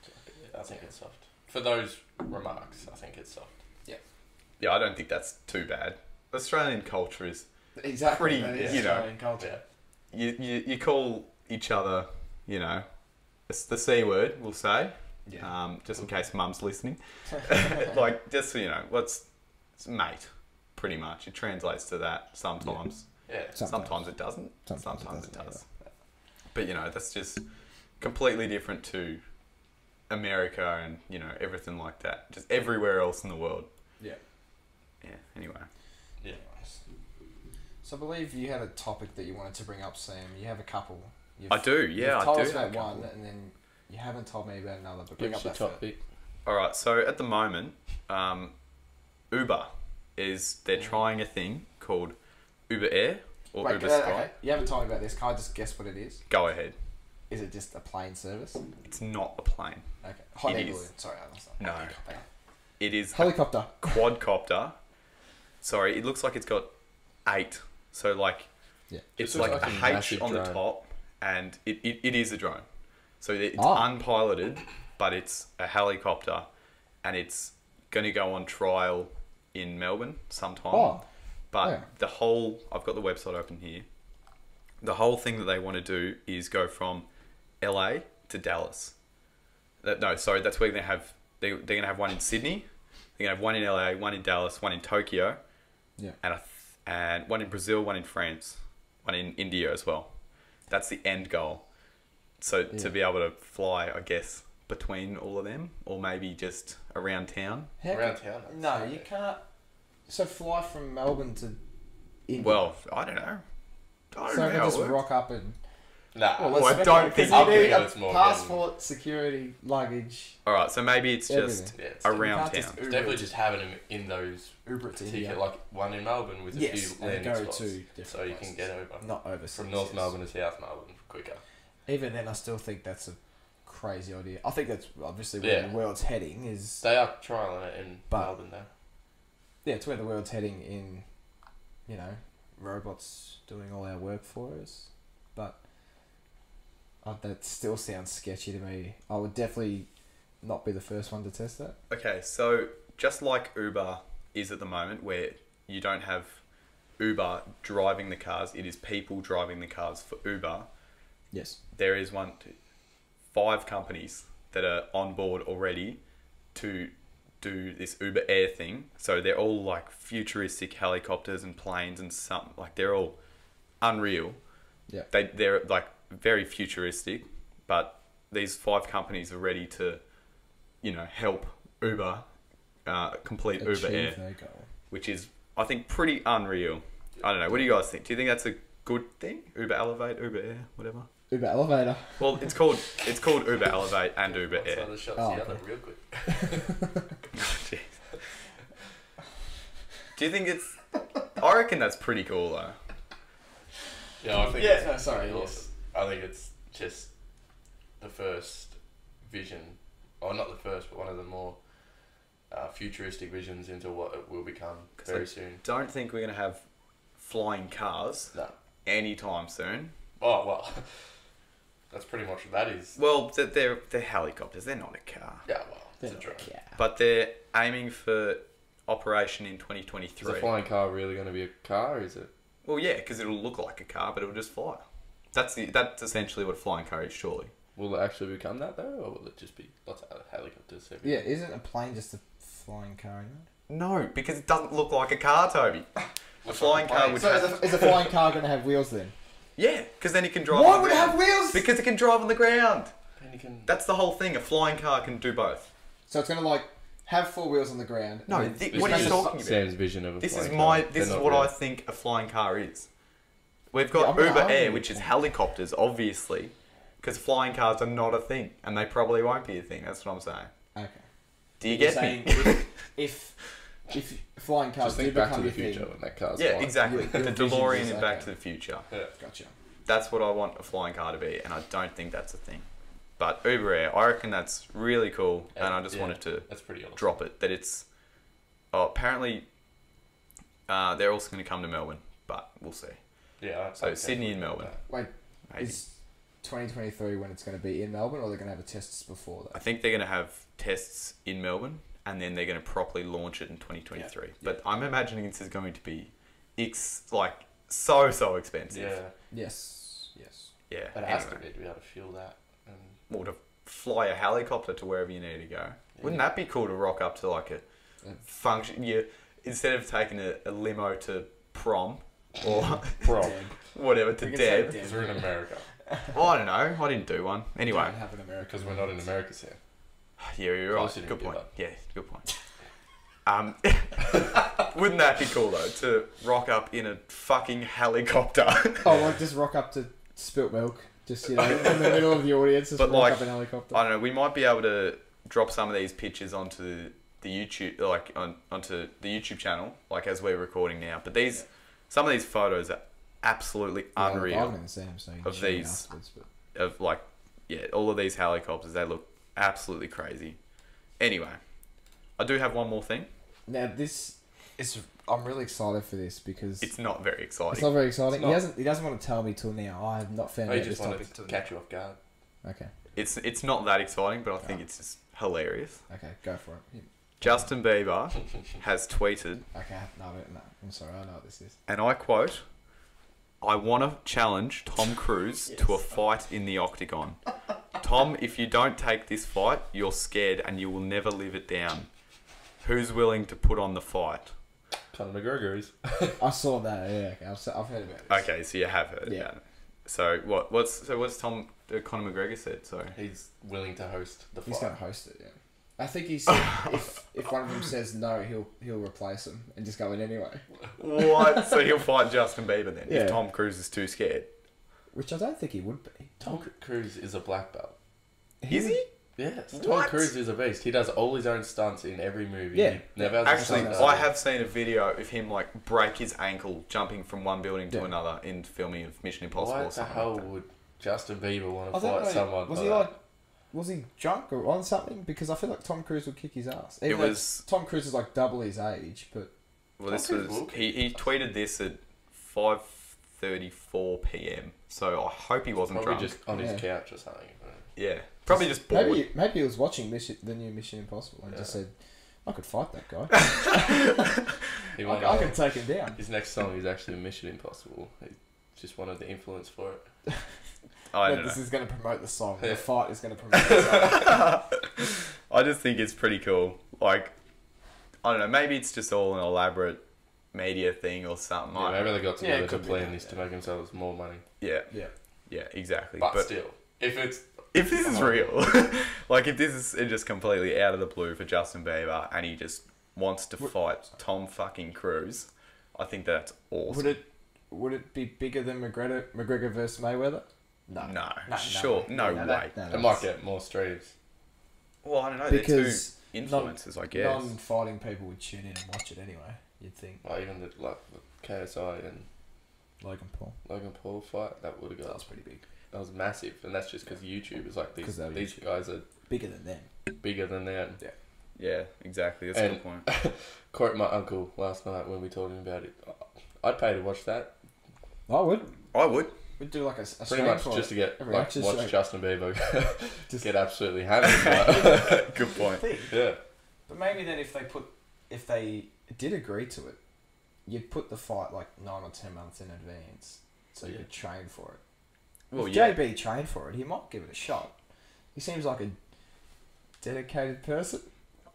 I think it's soft. For those remarks, I think it's soft. Yeah. Yeah, I don't think that's too bad. Australian culture is pretty, Australian culture. You call each other, it's the C word, we'll say. Yeah. Just in case mum's listening. What's mate, pretty much. It translates to that sometimes. Yeah. Sometimes it doesn't. Sometimes it does. Yeah. But, that's just completely different to America and, everything like that. Just everywhere else in the world. Yeah. Yeah, anyway. Yeah. So I believe you had a topic that you wanted to bring up, Sam. You have a couple. I do, yeah. You've told us about one, and then you haven't told me about another. But bring up that topic. All right. So at the moment, Uber they're trying a thing called UberAir or Uber Sky. Okay. You haven't told me about this. Can I just guess what it is? Go ahead. Is it just a plane service? It's not a plane. Okay. Hot air balloon. Sorry, no. It is helicopter. Quadcopter. Sorry, it looks like it's got 8. So it's like a H on the top, and it is a drone. So it's unpiloted, but it's a helicopter, and it's going to go on trial in Melbourne sometime. But I've got the website open here. The whole thing that they want to do is go from LA to Dallas. That's where they're going to have one in Sydney. They're going to have one in LA, one in Dallas, one in Tokyo. Yeah. And one in Brazil, one in France, one in India as well. That's the end goal. So to be able to fly, I guess, between all of them, or maybe just around town. Around town? No, you can't. So fly from Melbourne to India. Well, I don't know. I can just rock up and... Nah, I don't think you need a passport, security, luggage. All right, so maybe it's just around town. It's definitely just having them in those Uber to ticket, like one in Melbourne with a few landing spots, so you can get over. Not overseas. From North Melbourne to South Melbourne quicker. Even then, I still think that's a crazy idea. I think that's obviously where the world's heading. Is they are trialing it in Melbourne though. Yeah, it's where the world's heading in, robots doing all our work for us, but. That still sounds sketchy to me. I would definitely not be the first one to test that. Okay, so just like Uber is at the moment, where you don't have Uber driving the cars, it is people driving the cars for Uber. Yes. There is 5 companies that are on board already to do this Uber Air thing. So they're all like futuristic helicopters and planes and something. Like they're all unreal. Yeah. They're like very futuristic, but these 5 companies are ready to, help Uber complete Uber Air, which is, I think, pretty unreal. I don't know. What do you guys think? Do you think that's a good thing? Uber Elevate, Uber Air, whatever? Uber elevator. Well, it's called Uber Elevate and Uber So Air. the shots Oh, together okay. real quick. Jeez. Do you think it's? I reckon that's pretty cool though. Yeah, I think Yeah, it's no, sorry, pretty yes. awesome. I think it's just the first vision, or not the first, but one of the more futuristic visions into what it will become very soon. Don't think we're gonna have flying cars No. anytime soon. Oh, well, that's pretty much what that is. Well, they're helicopters. They're not a car. Yeah, well, it's a They're drone. like, yeah. But they're aiming for operation in Is 2023. a flying car really going to be a car, or is it? Well, yeah, because it'll look like a car, but it'll just fly. That's essentially what a flying car is, surely. Will it actually become that, though, or will it just be lots of helicopters? Yeah, isn't a plane just a flying car in that? No, because it doesn't look like a car, Toby. A flying car would So have... is a flying car going to have wheels then? Yeah, because then it can drive Why on the would it ground. have wheels? Because it can drive on the ground. And you can... That's the whole thing. A flying car can do both. So it's going to like have four wheels on the ground. No, and then- what are you This is talking about? Sam's vision of a This is flying my. car. This is They're not what real. I think a flying car is. We've Yeah, got I'm gonna Uber argue Air, with which you. is helicopters, obviously, because flying cars are not a thing, and they probably won't be a thing. That's what I'm saying. Okay. Do you You're get me? saying if flying cars Just do think Back to become the your thing, Future when that car's Yeah, flying. exactly. Your The vision DeLorean is in Back okay. to the Future. Yeah. gotcha. That's what I want a flying car to be, and I don't think that's a thing. But Uber Air, I reckon that's really cool, and I just Yeah, wanted to That's pretty awesome. drop it. That it's apparently they're also going to come to Melbourne, but we'll see. Yeah. So Sydney and Melbourne. Wait, Maybe. is 2023 when it's going to be in Melbourne, or they're going to have a tests before I that? think they're going to have tests in Melbourne, and then they're going to properly launch it in 2023. Yeah. But I'm imagining this is going to be so expensive. Yeah. Yes. Yeah. It has anyway. to be able to feel that. And Or to fly a helicopter to wherever you need to go. Wouldn't that be cool to rock up to like a function? You instead of taking a limo to prom or Bro, whatever to We can say Deb. Deb. because we're in America. Well, I don't know. I didn't do one. Anyway, Don't have an American. Because we're not in America, Sam. yeah, you're Of right. course you didn't Good do point. that. Yeah, good point. Wouldn't that be cool though to rock up in a fucking helicopter? Oh, like just rock up to Spilt Milk, just in the middle of the audience, just But rock like, up in a helicopter. I don't know. We might be able to drop some of these pictures onto the YouTube, like onto the YouTube channel, like as we're recording now. But some of these photos are absolutely I unreal haven't seen them, so you can of show me these. afterwards, but Of like, yeah, all of these helicopters. They look absolutely crazy. Anyway, I do have one more thing. now this is. I'm really excited for this because It's not very exciting. it's not very exciting. It's not. He doesn't want to tell me till now. I have not found I out this just topic wanted to till catch you off guard. now. Okay. It's not that exciting, but I think it's just hilarious. Okay, go for it. Justin Bieber has tweeted, Okay, no, I'm sorry. I know what this is. and I quote, "I want to challenge Tom Cruise to a fight in the octagon. Tom, if you don't take this fight, you're scared and you will never live it down. Who's willing to put on the fight?" Conor McGregor is. I saw that. Yeah, okay. I've heard about this. Okay, so you have heard Yeah. about it. So what's Tom Conor McGregor said? Sorry. He's willing to host the fight. He's going to host it. Yeah. I think he said if one of them says no, he'll replace him and just go in anyway. What? So he'll fight Justin Bieber then Yeah. if Tom Cruise is too scared. Which I don't think he would be. Tom Cruise is a black belt. Is he? Yes. Tom What? Cruise is a beast. He does all his own stunts in every movie. Yeah. He never has Actually, a stunt no. I double. have seen a video of him like break his ankle jumping from one building to Yeah. another in filming of Mission Impossible Why or the something. hell like that. would Justin Bieber want I to don't fight know. someone? Was like he that? like? Was he drunk or on something? Because I feel like Tom Cruise would kick his ass. Even It though was- Tom Cruise is like double his age, but Well, this Tom Cruise was will he tweeted this at 5:34 p.m. So I hope he wasn't Probably drunk. just on his Yeah. couch or something. Yeah, probably just bored. maybe he was watching the new Mission Impossible and just Yeah. said, "I could fight that guy. He I wanted could take him down." his next song is actually Mission Impossible. He just wanted the influence for it. I But don't this know. is going to promote the song. Yeah. The fight is going to promote the song. I just think it's pretty cool. Like, I don't know. Maybe it's just all an elaborate media thing or something. Yeah, I don't maybe know. they got Yeah, it together to could be plan that, this to yeah. make themselves more money. Yeah, Yeah. yeah, exactly. But still, if it's if this is Come on. real, like if this is just completely out of the blue for Justin Bieber and he just wants to fight Tom fucking Cruise, I think that's awesome. Would it be bigger than McGregor versus Mayweather? No, sure, no way. It might get more streams. Well, I don't know. Because they're two influencers, I guess. Non-fighting people would tune in and watch it anyway. You'd think. Like even the KSI and Logan Paul fight, that would have got. That was pretty big. That was massive, and that's just because YouTube is like these YouTube. guys are Bigger than them. bigger than them. Yeah, exactly. That's a good point. Quote my uncle last night when we told him about it. I'd pay to watch that. I would. We'd do like a Pretty much just to get watch Justin Bieber just get absolutely hammered. Good point. Yeah. But maybe then if they did agree to it, you'd put the fight like 9 or 10 months in advance, so you could train for it. Well, if JB trained for it, he might give it a shot. He seems like a dedicated person.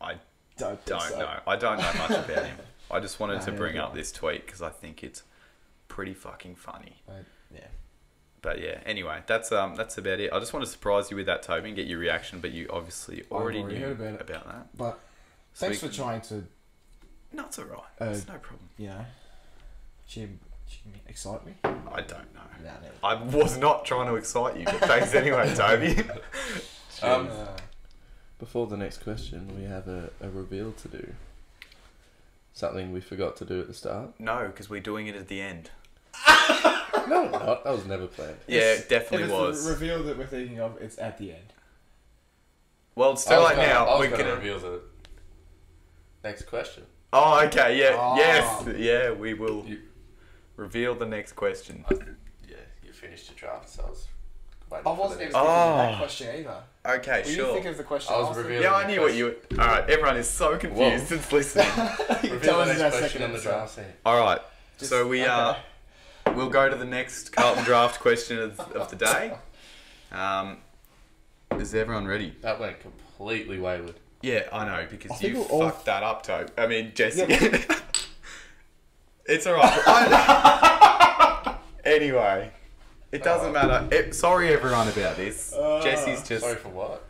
I don't know. I don't know much about him. I just wanted to bring up this tweet because I think it's pretty fucking funny. Yeah. But yeah, anyway, that's about it. I just want to surprise you with that, Toby, and get your reaction, but you obviously already knew heard about that. But thanks for trying to... No, it's alright. It's no problem. You know, excite me? I don't know. No. I was not trying to excite you, but thanks anyway, Toby. Before the next question, we have a reveal to do. Something we forgot to do at the start. No, because we're doing it at the end. No, not. That was never planned. Yeah, it definitely was. The reveal that we're thinking of, it's at the end. Well, it's too late now. I was going to reveal the next question. Oh, okay, yeah. Yes. Yeah, we will reveal the next question. Yeah, you finished your draft, so I was waiting I wasn't even for thinking of that question either. Okay, Were sure. you thinking of the question? I was revealing. Yeah, I knew what you... Alright, everyone is so confused since listening. Reveal the next question on the draft scene. Alright, so we'll go to the next Carlton draft question of the day. Is everyone ready? That went completely wayward. Yeah, I know, because you fucked that up, Tobe. I mean, Jesse. Yeah. It's alright. Anyway, it doesn't matter. Sorry, everyone, about this. Jesse's just... Sorry for what?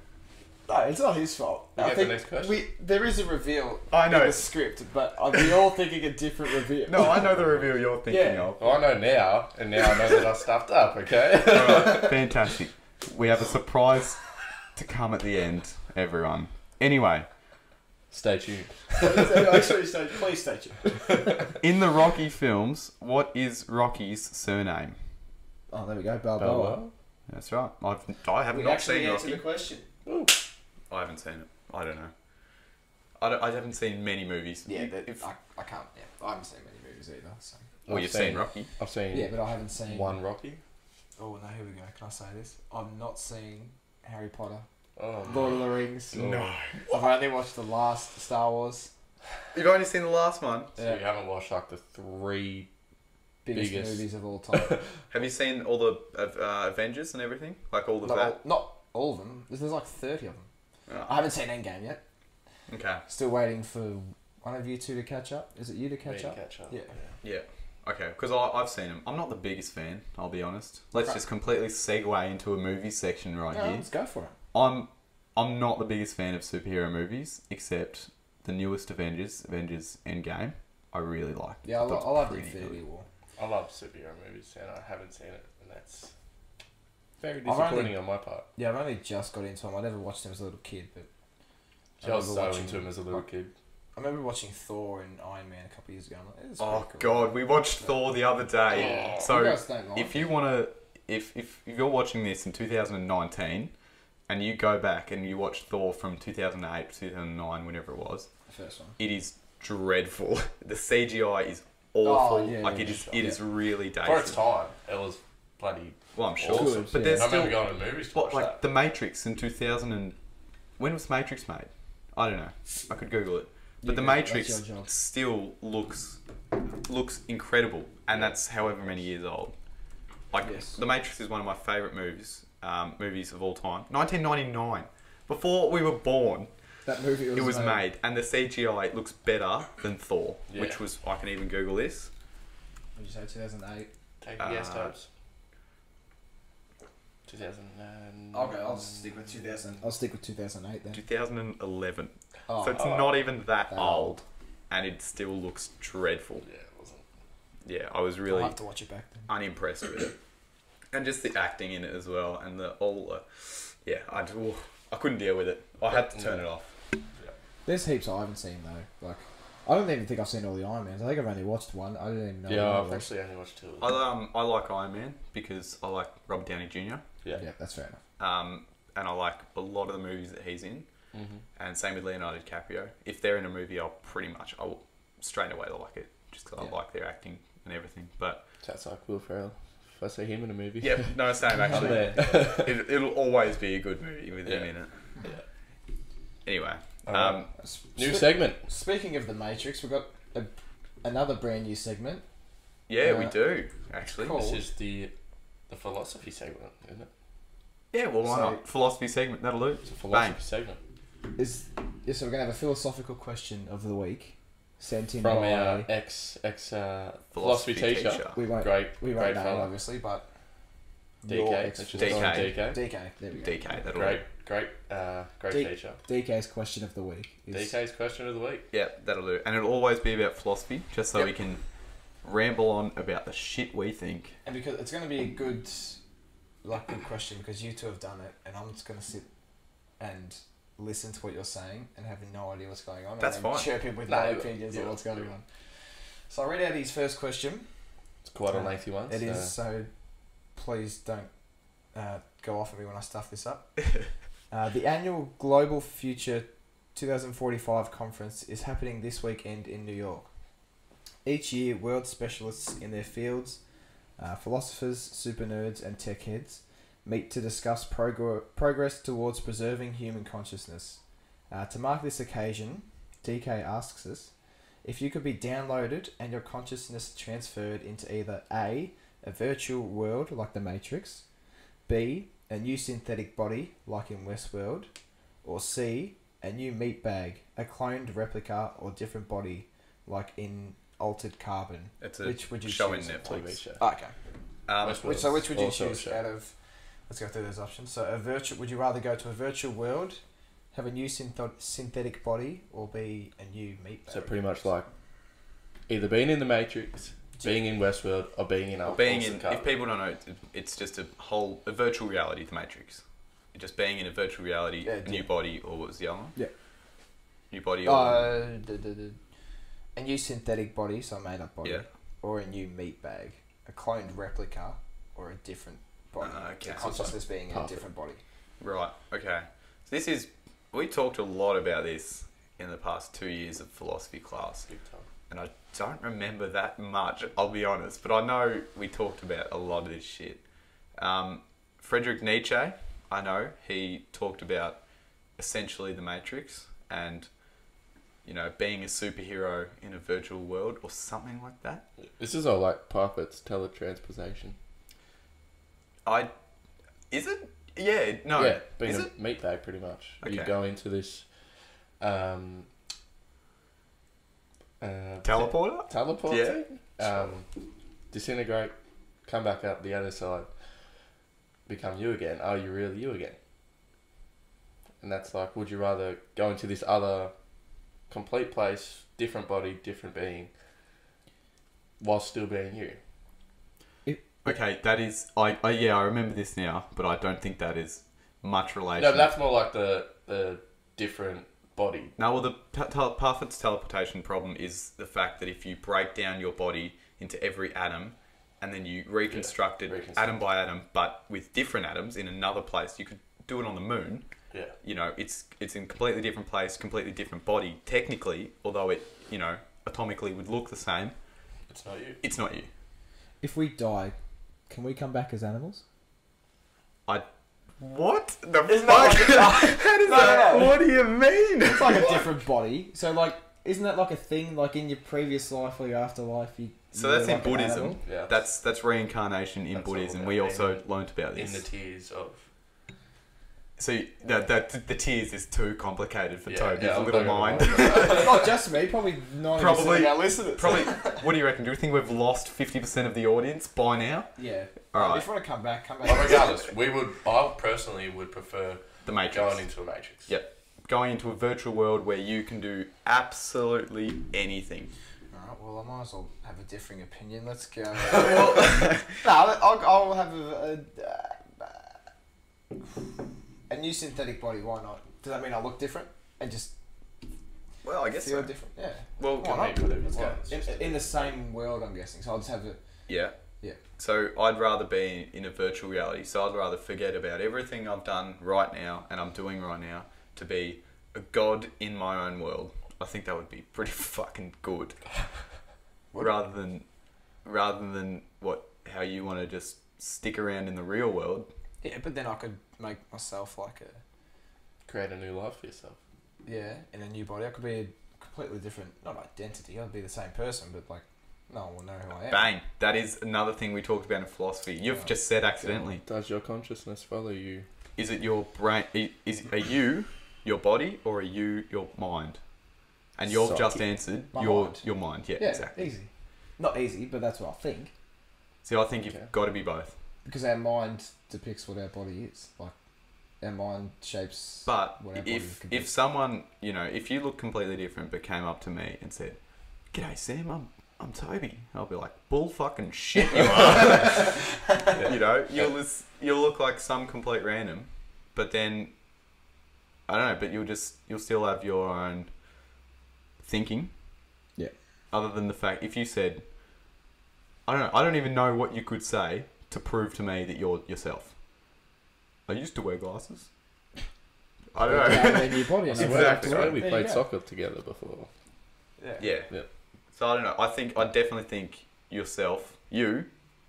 No, it's not his fault. I think the next question. There is a reveal in the script, but we're all thinking a different reveal. No, I know the reveal you're thinking of. Well, I know now, and now I know that I stuffed up, okay? Alright, fantastic. We have a surprise to come at the end, everyone. Anyway. Stay tuned. Please stay tuned. In the Rocky films, what is Rocky's surname? Oh, there we go, Balboa. That's right. I have not seen Rocky. The question. Ooh. I haven't seen it. I don't know. I haven't seen many movies. Yeah, I can't. Yeah, I haven't seen many movies either. So. Well, you've seen Rocky. I've seen. Yeah, but I haven't seen one Rocky. Oh no! Here we go. Can I say this? I've not seen Harry Potter, Lord of the Rings. No. I've only watched the last Star Wars. You've only seen the last one. So you haven't watched like the three biggest movies of all time. Have you seen all the Avengers and everything? Like all of that? Not all of them. There's like 30 of them. Oh. I haven't seen Endgame yet. Okay. Still waiting for one of you two to catch up. Is it you to catch up? Yeah. Okay, because I've seen them. I'm not the biggest fan, I'll be honest. Let's just completely segue into a movie section here. Let's go for it. I'm not the biggest fan of superhero movies, except the newest Avengers Endgame. I really like. Yeah, I love the Infinity War. I love superhero movies, and I haven't seen it, and that's very disappointing on my part. Yeah, I've only just got into them. I never watched them as a little kid, but I was so into them as a little kid. I remember watching Thor and Iron Man a couple of years ago. I'm like, oh cool. God, we watched Thor the other day. So you guys don't like if you want to, if you're watching this in 2019, and you go back and you watch Thor from 2008, 2009, whenever it was, the first one, it is dreadful. The CGI is awful. It is really dated. For its time, it was bloody. Well, I'm sure, awesome. But there's I still remember going to movies to watch that. The Matrix in 2000 and when was Matrix made? I don't know. I could Google it. But the Matrix still looks incredible, and that's however many years old. The Matrix is one of my favourite movies of all time. 1999, before we were born. That movie was made, and the CGI looks better than Thor, which was I can even Google this. What did you say? 2008. Take a guess, Tobes. 2009. Okay, I'll stick with 2000. I'll stick with 2008 then. 2011. Oh, so it's not even that old, and it still looks dreadful. Yeah, it wasn't. Yeah, I was really I'll have to watch it back then. unimpressed with it. And just the acting in it as well, and I couldn't deal with it. I had to turn it off. There's heaps I haven't seen though. Like, I don't even think I've seen all the Iron Mans. I think I've only watched one. I didn't even know. Yeah, I've actually only watched two. I like Iron Man because I like Robert Downey Jr. Yeah, that's fair enough. And I like a lot of the movies that he's in. Mm-hmm. And same with Leonardo DiCaprio. If they're in a movie, I will straight away like it, just because I like their acting and everything. But sounds like Will Ferrell. If I see him in a movie, yeah, no, same actually. It'll always be a good movie with him in it. Yeah. Anyway, new segment. Speaking of the Matrix, we've got another brand new segment. Yeah, we do actually. This is the philosophy segment, isn't it? Yeah, well, why not? Philosophy segment, that'll do. It's a philosophy segment. So we're gonna have a philosophical question of the week sent in from by our ex philosophy teacher. We won't name obviously, but DK. DK. There we go. DK. That'll great teacher. DK's question of the week. DK's question of the week. Yeah, that'll do. And it'll always be about philosophy, just so we can ramble on about the shit we think. And because it's going to be a good question, because you two have done it, and I'm just going to sit and listen to what you're saying and have no idea what's going on. That's and fine. Chirp him with my opinions of what's going on. So I read out his first question. It's quite a lengthy one. It is, so please don't go off at me when I stuff this up. The annual Global Future 2045 conference is happening this weekend in New York. Each year, world specialists in their fields, philosophers, super nerds, and tech heads meet to discuss progress towards preserving human consciousness. To mark this occasion, DK asks us if you could be downloaded and your consciousness transferred into either A, a virtual world like the Matrix, B, a new synthetic body like in Westworld, or C, a new meat bag, a cloned replica or different body like in Altered Carbon. Which would you choose? In Netflix. Okay. Which would you choose out of? Let's go through those options. So would you rather go to a virtual world, have a new synthetic body, or be a new meat bag? So pretty much like either being in the Matrix, being in Westworld, or being in Altered Carbon. If people don't know, it's just a virtual reality, the Matrix. Just being in a virtual reality, a new body, or what was the other one? Yeah. New body or... a new synthetic body, so a made-up body, or a new meat bag, a cloned replica, or a different body. Consciousness being in a different body. Right, okay. So we talked a lot about this in the past 2 years of philosophy class. And I don't remember that much, I'll be honest, but I know we talked about a lot of this shit. Friedrich Nietzsche, I know, he talked about essentially the Matrix and, being a superhero in a virtual world or something like that. This is all like puppets, teletransposition. Is it? Yeah, no. Yeah, being a meat bag pretty much. Okay. You go into this... teleporter? Yeah. Disintegrate, come back up the other side, become you again. Are you really you again? And that's like, would you rather go into this other complete place, different body, different being, while still being you? Okay, that is... I remember this now, but I don't think that is much relation. No, that's more like the different body. No, well, the Parfit's teleportation problem is the fact that if you break down your body into every atom and then you reconstruct it atom by atom, but with different atoms in another place, you could do it on the moon. Yeah. It's in a completely different place, completely different body, technically, although it, atomically would look the same. It's not you. It's not you. If we die, can we come back as animals? What the fuck? How does that? No. What do you mean? It's like a different body. So, isn't that like a thing? Like in your previous life or your afterlife, So that's in Buddhism. Yeah. That's reincarnation in Buddhism. We also learnt about this. In the tears of. So the tears is too complicated for Toby's little mind. Not just me, probably 90% of our listeners. Probably. What do you reckon? Do you think we've lost 50% of the audience by now? Yeah. All right. If you want to come back. But regardless, I personally would prefer the Matrix. Going into a Matrix. Yep. Going into a virtual world where you can do absolutely anything. Alright, well, I might as well have a differing opinion. Let's go. No, I'll have a new synthetic body. Why not? Does that mean I look different and just Well, I guess feel so. different? Yeah. Well, Why not? Well, In the same world, I'm guessing. So I'll just have a... yeah. Yeah. So I'd rather be in a virtual reality. So I'd rather forget about everything I've done right now and I'm doing right now to be a god in my own world. I think that would be pretty fucking good. rather than how you want to just stick around in the real world. Yeah, but then I could make myself like a... Create a new life for yourself. Yeah, in a new body. I could be a completely different... Not identity. I'd be the same person, but like... No one will know who I am. Bang. That is another thing we talked about in philosophy. You've just said accidentally. Does your consciousness follow you? Is it your brain? Are you your body or are you your mind? And you've Psyche. just answered My your mind. mind. Yeah, Yeah, exactly. easy. Not easy, but that's what I think. See, I think you've got to be both. Because our mind depicts what our body is. Like, our mind shapes But what our body can be. if someone, if you look completely different but came up to me and said, "G'day Sam, I'm Toby," I'll be like, "Bull fucking shit you are." You'll look like some complete random, but then I don't know, but you'll still have your own thinking. Yeah. Other than the fact, if you said, I don't even know what you could say to prove to me that you're yourself. I used to wear glasses. I don't know. In your body, and I Exactly. work Right. out. We There played you go. soccer together before. Yeah. Yep. So I don't know. I definitely think yourself, you,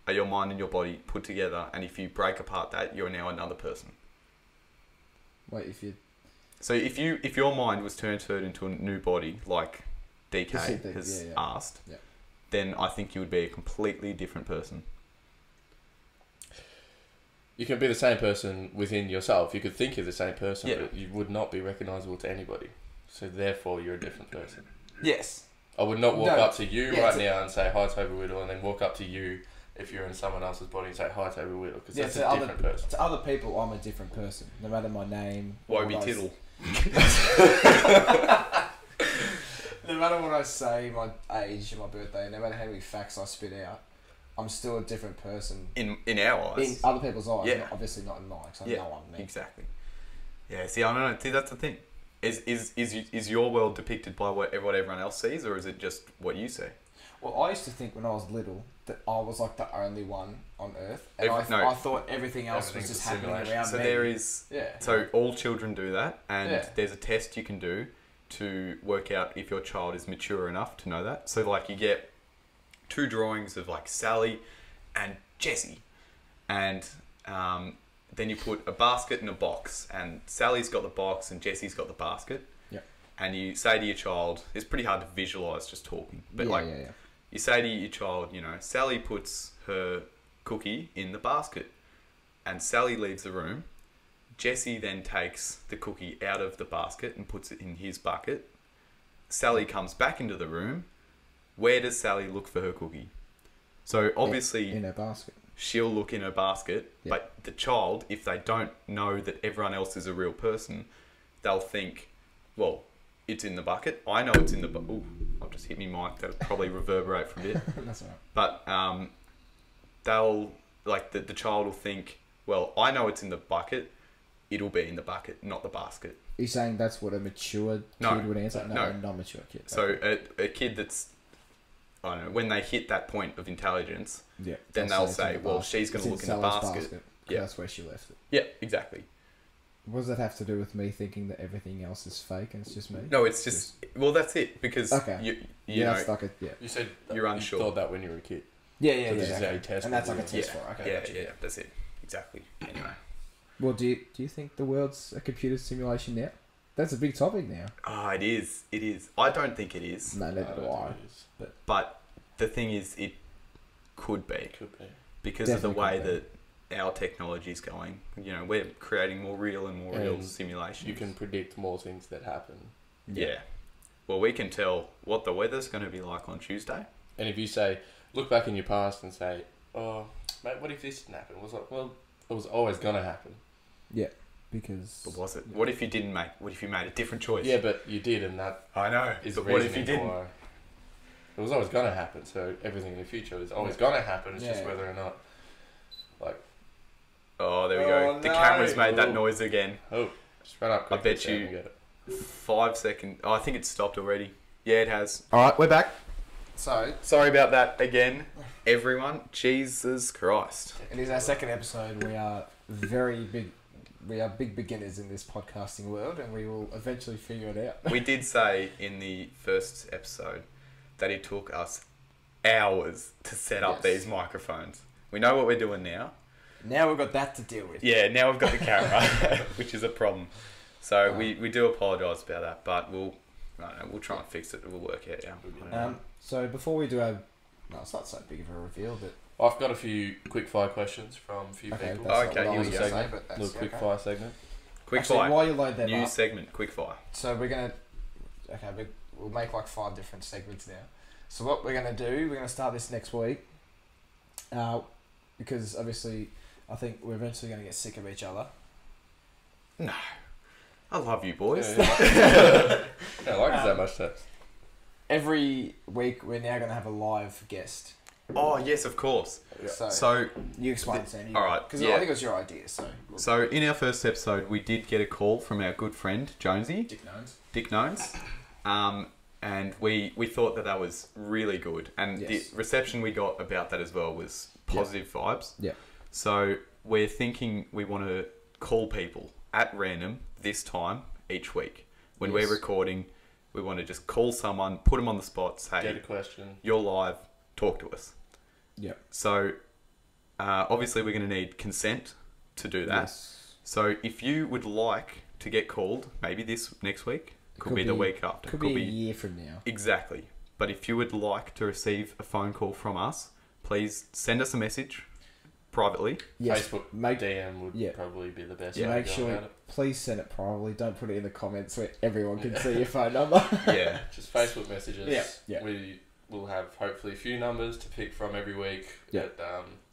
are your mind and your body put together, and if you break apart that, you're now another person. Wait, if you... So if your mind was transferred into a new body, like DK has asked, Yeah. then I think you would be a completely different person. You can be the same person within yourself. You could think you're the same person, Yeah. but you would not be recognisable to anybody. So therefore, you're a different person. Yes. I would not walk up to you Yeah, right now and say, "Hi, Toby Whittle," and then walk up to you if you're in someone else's body and say, "Hi, Toby Whittle," because that's a different person. To other people, I'm a different person. No matter my name. Woby what I- Tittle. No matter what I say, my age, and my birthday, no matter how many facts I spit out, I'm still a different person. In our eyes. In other people's eyes, Yeah. obviously not in mine, because I Yeah, know I'm me. exactly. Yeah, see, I don't know. See, that's the thing. Is your world depicted by what everyone else sees, or is it just what you see? Well, I used to think when I was little that I was like the only one on Earth, and No. I thought everything else was Everything's just a happening simulation. around So me. there is. Yeah. So all children do that, and Yeah. there's a test you can do to work out if your child is mature enough to know that. So like you get 2 drawings of like Sally and Jessie, and then you put a basket and a box, and Sally's got the box and Jessie's got the basket. Yeah. And you say to your child, it's pretty hard to visualize just talking, but yeah. you say to your child, Sally puts her cookie in the basket, and Sally leaves the room. Jessie then takes the cookie out of the basket and puts it in his bucket. Sally comes back into the room. Where does Sally look for her cookie? So obviously In a basket. she'll look in her basket, Yeah. but the child, if they don't know that everyone else is a real person, they'll think, well, it's in the bucket. I know it's in the bucket. Ooh, I've just hit me mic. That'll probably reverberate for a bit. That's all right. But they'll, like, the child will think, well, I know it's in the bucket. It'll be in the bucket, not the basket. You're saying that's what a mature kid would answer? No, no. a non-mature kid. So a kid that's, I don't know, when they hit that point of intelligence, yeah, then they'll it's in say, the well, basket. she's going It's to look in the Sally's basket. 'cause Yeah. That's where she left it. Yeah, exactly. What does that have to do with me thinking that everything else is fake and it's just me? No, it's just, well, that's it, because Okay. you know, that's like a, yeah. You said You're unsure. You thought that when you were a kid. Yeah, So this is how you test And that's what like a you test for it. Okay, yeah, gotcha. yeah, that's it. Exactly. Anyway. Well, do you think the world's a computer simulation now? That's a big topic now. Oh, it is. It is. I don't think it is. No, neither do I. But the thing is, it could be. Could be. Because Definitely of the way could that our technology is going. We're creating more real and more real And simulations. You can predict more things that happen. Yeah. Well, we can tell what the weather's going to be like on Tuesday. And if you say, look back in your past and say, "Oh, mate, what if this didn't happen?" It was like, well, it was always gonna happen. Yeah, because... But was it? What if you didn't make? What if you made a different choice? Yeah, but you did, and that I know. is But the what if you reasoning didn't? why. It was always going to happen, so everything in the future is always going to happen. It's just Yeah. whether or not, like... Oh, there we go. Oh, The no. camera's made that noise again. Oh, just run up quick. I bet so we you- can get it. 5 seconds. Oh, I think it's stopped already. Yeah, it has. Alright, we're back. So, Sorry about that again, everyone. Jesus Christ. it is our second episode. We are big beginners in this podcasting world, and we will eventually figure it out. We did say in the first episode that it took us hours to set up Yes. these microphones. We know what we're doing now. Now we've got that to deal with. Yeah, now we've got the camera, which is a problem. So we do apologise about that, but we'll try and fix it. We'll work it out. So before we do our... No, it's not so big of a reveal, but... I've got a few quick fire questions from a few Okay, people. that's Okay, not what I here was we gonna go. say, but that's... Little quick okay. fire segment. Quick Actually, fire. while you load them New up... segment, quick fire. So we're going to... Okay, we'll make like 5 different segments now. So what we're going to do, we're going to start this next week. Because obviously, I think we're eventually going to get sick of each other. No. I love you, boys. Yeah, like us that much text. Every week, we're now going to have a live guest. Oh, yes, of course. Yeah. So you explain, Sam. all right, Because yeah. I think it was your idea, so... So in our first episode, we did get a call from our good friend, Jonesy. Dick Knowns. And we thought that was really good. And Yes. the reception we got about that as well was positive vibes. Yeah. So we're thinking we want to call people at random this time each week. When Yes. we're recording, we want to just call someone, put them on the spot, say, Get a question. you're live, talk to us. Yeah. So obviously we're going to need consent to do that. Yes. So if you would like to get called, maybe this next week, could be the week after. Could be a year from now. Exactly. But if you would like to receive a phone call from us, please send us a message privately. Yes. Facebook Make DM would yeah. probably be the best Yeah. way Make to go sure, about it. please send it privately. Don't put it in the comments where everyone can see your phone number. Yeah. Just Facebook messages. Yeah, yeah. We will have hopefully a few numbers to pick from every week. Yeah.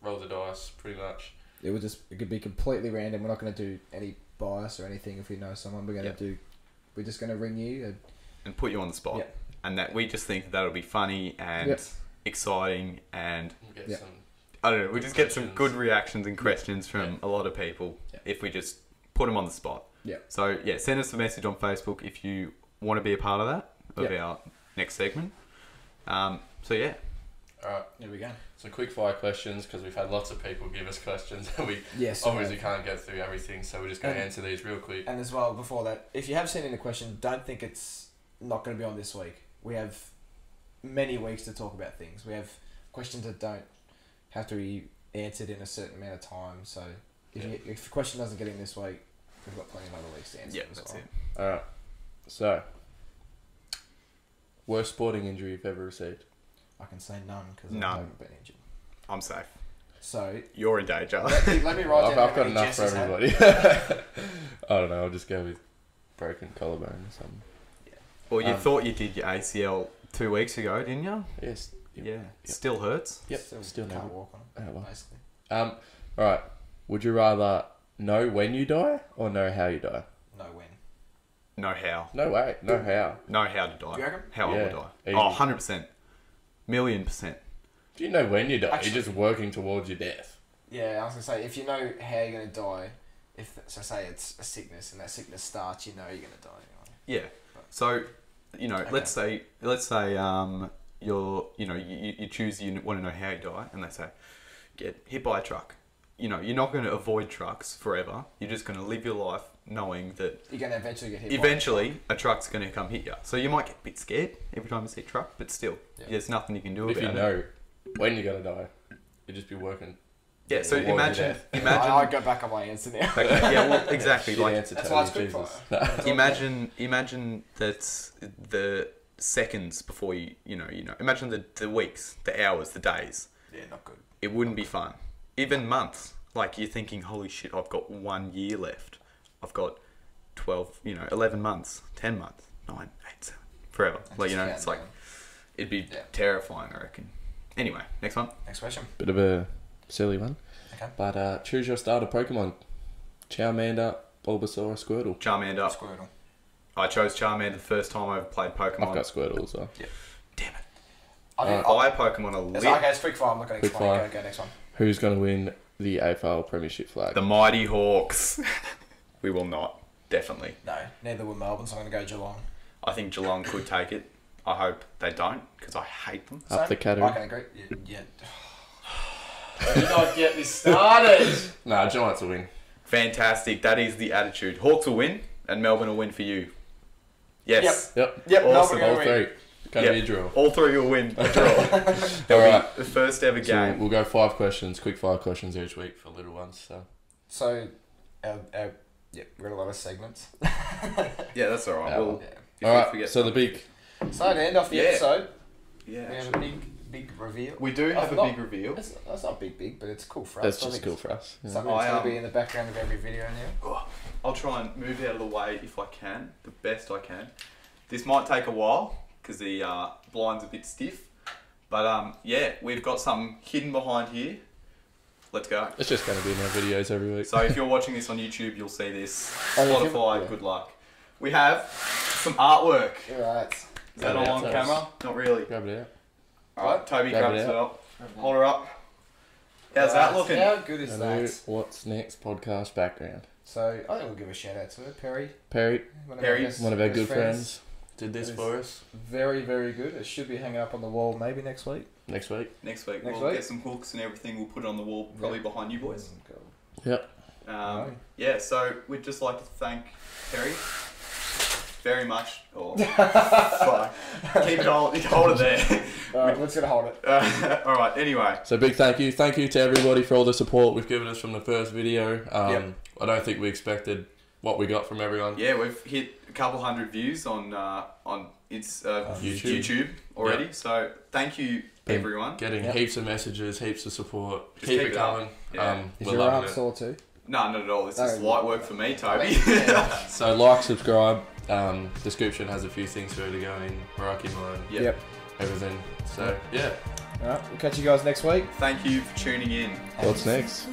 Roll the dice, pretty much. It could be completely random. We're not going to do any bias or anything. If we know someone, we're just going to ring you. And put you on the spot. Yeah. And that we just think that'll be funny and Yep. exciting and We'll get Yeah. some. I don't know, we just get some Questions. good reactions and questions from Yeah. a lot of people Yeah. if we just put them on the spot. Yeah. So yeah, send us a message on Facebook if you want to be a part of that, of Yeah. our next segment. So yeah. Alright, There we go. so quick fire questions because we've had lots of people give us questions and we Yes. obviously can't get through everything, so we're just going to answer these real quick. And as well, before that, if you have sent in a question, don't think it's not going to be on this week. We have many weeks to talk about things. We have questions that don't have to be answered in a certain amount of time. So if the question doesn't get in this week, we've got plenty of other weeks to answer Yeah, as that's well. it. Alright, so worst sporting injury you've ever received? I can say none because None. I haven't been injured. I'm safe. So You're in danger. let me write I've, down I've how got many enough for Jesses had. everybody. I don't know, I'll just go with broken collarbone or something. Well, you Um, thought you did your ACL 2 weeks ago, didn't you? Yes. Yeah. Still hurts. Yep. Still, Still can't never. walk on it, Oh, well. basically. Alright, would you rather know when you die or know how you die? No win. No how. No way, no how. Know how to die. Do you reckon? How I Yeah. will die. Easy. Oh, 100%. $1,000,000%. Do you know when you die? Actually- You're just working towards your death. Yeah, I was gonna say if you know how you're gonna die, say it's a sickness and that sickness starts, you know you're gonna die anyway. Yeah. So, Okay. let's say you choose you want to know how you die, and they say get hit by a truck. You're not going to avoid trucks forever. You're just going to live your life knowing that You're gonna eventually get hit. eventually a truck's going to come hit you. So you might get a bit scared every time you see a truck, but still, Yeah. there's nothing you can do If about you it. know when you're gonna die, you'd just be working. Yeah. So towards your imagine, death. I go back on my answer now. yeah, well, exactly. Shit Like answer, that's Tony, why it's quick Jesus. fire. imagine that the seconds before you imagine the weeks, the hours, the days. Yeah, not good. It wouldn't be fun. Even months. Like you're thinking, holy shit, I've got 1 year left. I've got 12, 11 months, 10 months, 9, 8, 7, forever. Like, it's like, it'd be terrifying, I reckon. Anyway, next one. Next question. Bit of a silly one. Okay. But choose your starter Pokemon. Charmander, Bulbasaur, Squirtle. Charmander. Squirtle. I chose Charmander the first time I ever played Pokemon. I've got Squirtle as well. Damn it. Fire Pokemon are lit. Okay, it's quick fire. I'm not going to Quick explain. fire. Go next one. Who's going to win the AFL Premiership flag? The Mighty Hawks. We will not. Definitely. No, neither will Melbourne, so I'm going to go Geelong. I think Geelong could take it. I hope they don't, because I hate them. Up the category. I can agree. Yeah. Do not get me started. Nah, Giants will win. Fantastic. That is the attitude. Hawks will win, and Melbourne will win for you. Yes. Yep. Yep. Awesome. Melbourne All will win. three. Going to be a draw. All three will win a draw. It'll Alright. be the first ever So game. we'll go 5 questions, quick 5 questions each week for little ones. So We've got a lot of segments. Yeah, that's all right. Yeah. We'll, if we Alright, forget so the something. big... So to end off the episode, Yeah, we have actually. a big reveal. We do have a not- big reveal. That's not big, but it's cool for us. That's I just think cool it's for us. Yeah. Something that's I, going to be in the background of every video now. Oh, I'll try and move out of the way if I can, the best I can. This might take a while because the blind's a bit stiff, but yeah, we've got something hidden behind here. Let's go. It's just going to be in our videos every week. So if you're watching this on YouTube, you'll see this. Oh, yeah, Spotify, yeah. good luck. We have some artwork. Right. Is that Grab all it on out, camera? Not really. Grab it out. Alright, Toby, Grab grab it it out. up. Hold her up. How's that looking? How good is Hello, that? what's next? Podcast background. So I think we'll give a shout out to her, Perry. Perry, One Perry, best- one of our best good friends, did this That is- for us. Very, very good. It should be hanging up on the wall maybe next week. Next week. Next week Next we'll week? get some hooks and everything. We'll put it on the wall, probably behind you boys. Yep. Yeah, so we'd just like to thank Perry very much. Oh, fuck. Keep it hold it there. Alright, let's get a hold it. All right. Anyway, So big thank you. Thank you to everybody for all the support we've given us from the first video. Yep. I don't think we expected what we got from everyone. yeah, we've hit a couple hundred views on YouTube already. Yep. So thank you Been everyone. Getting Yep. heaps of messages, heaps of support. Just Keep keep it it up. coming. Yeah. Is We're your loving arm it. sore too? No, not at all. It's just No. light work for me, Toby. So like, subscribe. Description has a few things for you to go in. Meraki mine. Yep. Everything. So yeah. Alright, we'll catch you guys next week. Thank you for tuning in. What's next?